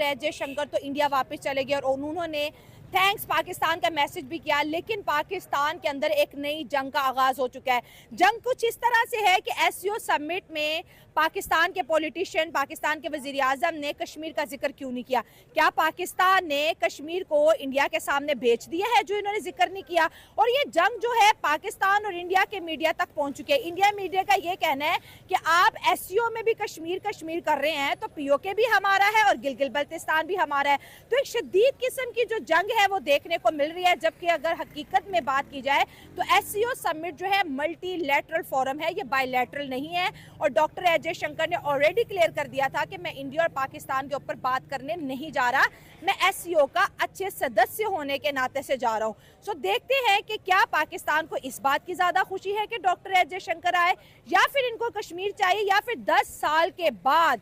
Doctor S Jaishankar तो India वापस चले गए और उन्होंने थैंक्स पाकिस्तान का मैसेज भी किया, लेकिन पाकिस्तान के अंदर एक नई जंग का आगाज हो चुका है। जंग कुछ इस तरह से है कि एससीओ समिट में पाकिस्तान के पॉलिटिशियन, पाकिस्तान के वजीर आजम ने कश्मीर का जिक्र क्यों नहीं किया? क्या पाकिस्तान ने कश्मीर को इंडिया के सामने बेच दिया है जो इन्होंने जिक्र नहीं किया? और ये जंग जो है पाकिस्तान और इंडिया के मीडिया तक पहुंच चुकी है। इंडिया मीडिया का ये कहना है कि आप एससीओ में भी कश्मीर कश्मीर कर रहे हैं तो पीओके भी हमारा है और गिलगित बल्तिस्तान भी हमारा है। तो एक शदीद किस्म की जो जंग है वो देखने को मिल रही है, जबकि अगर हकीकत में बात की जाए तो एससीओ समिट जो है मल्टीलैटरल फोरम है, ये बायलैटरल नहीं है। और डॉक्टर एस जयशंकर ने ऑलरेडी क्लियर कर दिया था कि मैं इंडिया और पाकिस्तान के ऊपर बात करने नहीं जा रहा, मैं एससीओ का अच्छे सदस्य होने के नाते से जा रहा हूं। सो देखते हैं कि क्या पाकिस्तान को इस बात की ज्यादा खुशी है कि डॉक्टर एस जयशंकर आए, या फिर इनको कश्मीर चाहिए, या फिर 10 साल के बाद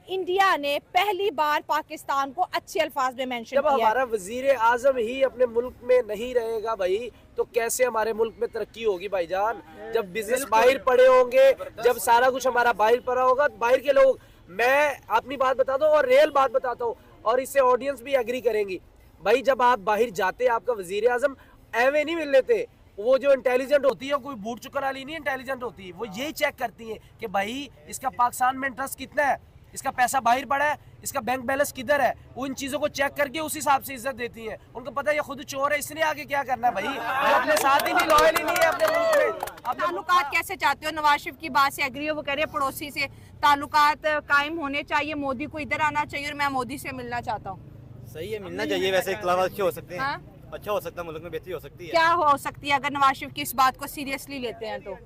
इंडिया ने पहली बार पाकिस्तान को अच्छे अल्फाज में मेंशन किया। जब हमारा वजीर आजम ही अपने मुल्क में नहीं रहेगा भाई, तो कैसे हमारे मुल्क में तरक्की होगी भाईजान? जब बिजनेस बाहर पड़े होंगे, जब सारा कुछ हमारा बाहर पड़ा होगा, बाहर के लोग, मैं अपनी बात बताता हूँ और रियल बात बताता हूँ और इससे ऑडियंस भी एग्री करेंगी भाई। जब आप बाहर जाते, आपका वजीर आजम एवे नहीं मिल लेते। वो जो इंटेलिजेंट होती है, कोई बूट चुकन वाली नहीं इंटेलिजेंट होती है, वो यही चेक करती है कि भाई इसका पाकिस्तान में इंटरेस्ट कितना है, इसका पैसा बाहर पड़ा है, इसका बैंक बैलेंस किधर है। वो इन चीजों को चेक करके उस हिसाब से इज्जत देती है। उनको पता है ये खुद चोर है, इसने आगे क्या करना है भाई, वो अपने साथ ही नहीं, लॉयल ही नहीं है अपने मुल्क में। आप ताल्लुकात कैसे चाहते हो? नवाज शरीफ की बात से एग्री हो, वो कह रहे हैं पड़ोसी से ताल्लुकात कायम होने चाहिए, मोदी को इधर आना चाहिए और मैं मोदी से मिलना चाहता हूँ। सही है, मिलना चाहिए। वैसे इख्तिलाफ अच्छे हो सकते हैं। हाँ? अच्छा हो सकता है, मुल्क में बेहतरी हो सकती है। क्या हो सकती है अगर नवाज शरीफ की इस बात को सीरियसली लेते हैं तो?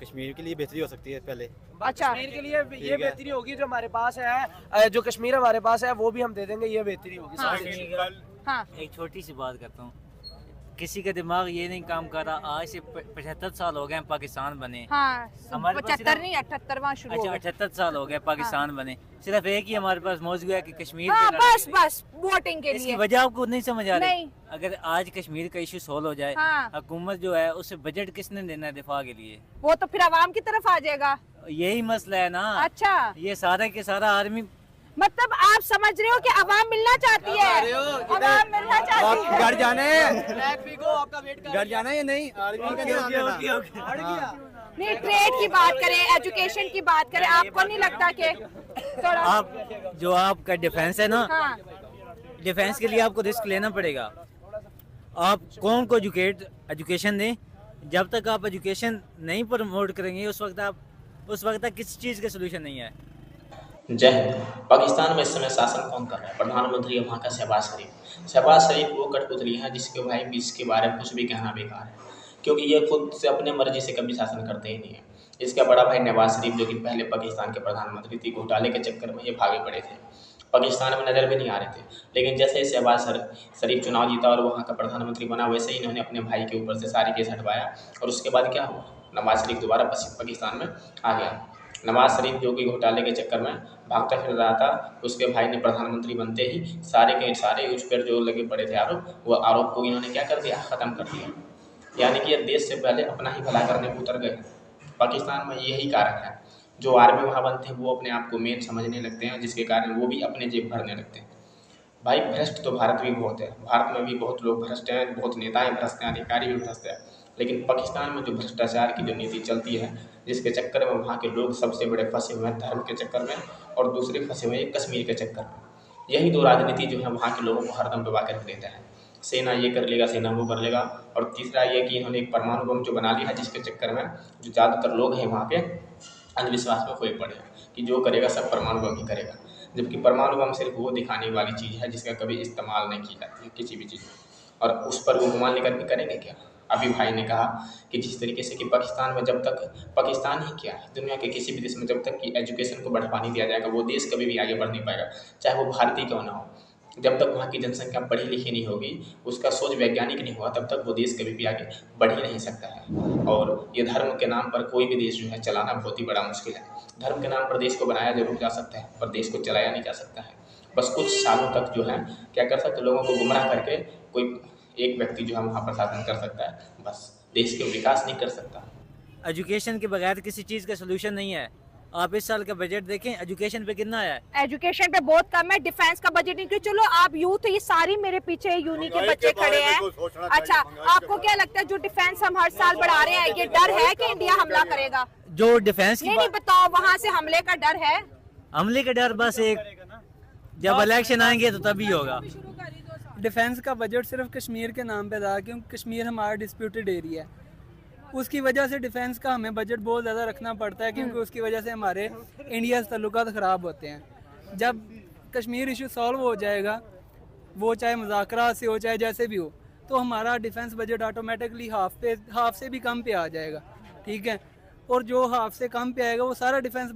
कश्मीर के लिए बेहतरी हो सकती है पहले। अच्छा, कश्मीर के लिए ये बेहतरी होगी जो हमारे पास है, जो कश्मीर हमारे पास है वो भी हम दे देंगे, ये बेहतरी होगी। हाँ। एक छोटी सी बात करता हूँ, किसी का दिमाग ये नहीं काम कर रहा, आज से 75 साल हो गए पाकिस्तान बने। हाँ, हमारे पास 75 नहीं 78वां शुरू हो अच्छा, गया। 78 साल हो गए पाकिस्तान बने, सिर्फ एक ही हमारे पास मौजूद है कि कश्मीर हाँ, के लड़ाई बस वोटिंग के इसकी लिए। वजह आपको नहीं समझ आ रही? नहीं। अगर आज कश्मीर का इशू सोल्व हो जाए, हाँ। हुकूमत जो है उसे बजट किसने देना है दिफा के लिए? वो तो फिर आवाम की तरफ आ जाएगा। यही मसला है ना। अच्छा, ये सारा के सारा आर्मी, मतलब आप समझ रहे हो कि आवाम मिलना चाहती है, आवाम मिलना चाहती है। घर जाना है, घर जाना है या नहीं? आर्मी का नहीं, ट्रेड की बात करें, एजुकेशन की बात करें, आपको नहीं लगता कि थोड़ा आप जो आपका डिफेंस है ना, हाँ, डिफेंस के लिए आपको रिस्क लेना पड़ेगा। आप कौन को एजुकेशन दें? जब तक आप एजुकेशन नहीं प्रमोट करेंगे उस वक्त तक किसी चीज़ का सोल्यूशन नहीं है। जय हिंद। पाकिस्तान में इस समय शासन कौन कर रहा है? प्रधानमंत्री है वहाँ का शहबाज शरीफ। शहबाज शरीफ वो कठपुतली है जिसके भाई इसके बारे में कुछ भी कहना बेकार है, क्योंकि ये खुद से अपने मर्जी से कभी शासन करते ही नहीं है। इसका बड़ा भाई नवाज शरीफ, जो कि पहले पाकिस्तान के प्रधानमंत्री थी, घोटाले के चक्कर में ये भागे पड़े थे, पाकिस्तान में नज़र भी नहीं आ रहे थे। लेकिन जैसे ही शहबाज शरीफ चुनाव जीता और वहाँ का प्रधानमंत्री बना, वैसे ही इन्होंने अपने भाई के ऊपर से सारी केस हटवाया और उसके बाद क्या हुआ, नवाज शरीफ दोबारा पाकिस्तान में आ गया। नवाज शरीफ जो कि घोटाले के चक्कर में भागता फिर रहा था, उसके भाई ने प्रधानमंत्री बनते ही सारे के सारे उस पर जो लगे पड़े थे आरोप, वो आरोप को इन्होंने क्या कर दिया, ख़त्म कर दिया। यानी कि ये देश से पहले अपना ही भला करने को उतर गए। पाकिस्तान में यही कारण है, जो आर्मी वहाँ बनते हैं वो अपने आप को मेन समझने लगते हैं, जिसके कारण वो भी अपने जेब भरने लगते हैं। भाई भ्रष्ट तो भारत भी बहुत है, भारत में भी बहुत लोग भ्रष्ट हैं, बहुत नेताएँ भ्रष्ट हैं, अधिकारी भी भ्रष्ट हैं। लेकिन पाकिस्तान में जो भ्रष्टाचार की जो नीति चलती है, जिसके चक्कर में वहाँ के लोग सबसे बड़े फंसे हुए हैं धर्म के चक्कर में, और दूसरे फंसे हुए हैं कश्मीर के चक्कर में। यही दो राजनीति जो है वहाँ के लोगों को हरदम दबा कर देता है। सेना ये कर लेगा, सेना वो कर लेगा। और तीसरा ये कि इन्होंने एक परमाणु बम जो बना लिया है, जिसके चक्कर में जो ज़्यादातर लोग हैं वहाँ पे अंधविश्वास में खोए पड़े हैं कि जो करेगा सब परमाणु बम ही करेगा, जबकि परमाणु बम सिर्फ वो दिखाने वाली चीज़ है जिसका कभी इस्तेमाल नहीं की जाती है किसी भी चीज़ में, और उस पर वो गुमान लेकर के करेंगे क्या। अभी भाई ने कहा कि जिस तरीके से कि पाकिस्तान में जब तक, पाकिस्तान ही क्या है, दुनिया के किसी भी देश में जब तक कि एजुकेशन को बढ़ावा नहीं दिया जाएगा, वो देश कभी भी आगे बढ़ नहीं पाएगा, चाहे वो भारतीय क्यों ना हो। जब तक वहाँ की जनसंख्या पढ़ी लिखी नहीं होगी, उसका सोच वैज्ञानिक नहीं हुआ, तब तक वो देश कभी भी आगे बढ़ ही नहीं सकता है। और ये धर्म के नाम पर कोई भी देश जो है चलाना बहुत ही बड़ा मुश्किल है। धर्म के नाम पर देश को बनाया जरूर जा सकता है, पर देश को चलाया नहीं जा सकता है। बस कुछ सालों तक जो है क्या कर सकते, लोगों को गुमराह करके कोई एक व्यक्ति जो है वहाँ पर शासन कर सकता है, बस देश के विकास नहीं कर सकता। एजुकेशन के बगैर किसी चीज़ का सोल्यूशन नहीं है। आप इस साल का बजट देखें, एजुकेशन पे कितना आया है। एजुकेशन पे बहुत कम है, डिफेंस का बजट नहीं। चलो आप यूथ, ये सारी मेरे पीछे यूनी के बच्चे खड़े हैं। अच्छा, आपको क्या लगता है जो डिफेंस हम हर साल बढ़ा रहे हैं, ये डर है कि इंडिया हमला करेगा? जो डिफेंस की नहीं बताओ, वहाँ से हमले का डर है? हमले का डर बस एक, जब इलेक्शन आएंगे तो तभी होगा। डिफेंस का बजट सिर्फ कश्मीर के नाम पे था, क्योंकि कश्मीर हमारा डिस्प्यूटेड एरिया है। उसकी वजह से डिफेंस का हमें बजट बहुत ज़्यादा रखना पड़ता है, क्योंकि उसकी वजह से हमारे इंडिया से ताल्लुकात ख़राब होते हैं। जब कश्मीर इशू सॉल्व हो जाएगा, वो चाहे मुज़ाकरात से हो चाहे जैसे भी हो, तो हमारा डिफेंस बजट ऑटोमेटिकली हाफ से भी कम पे आ जाएगा। ठीक है, और जो हाफ से कम पे आएगा वो सारा डिफेंस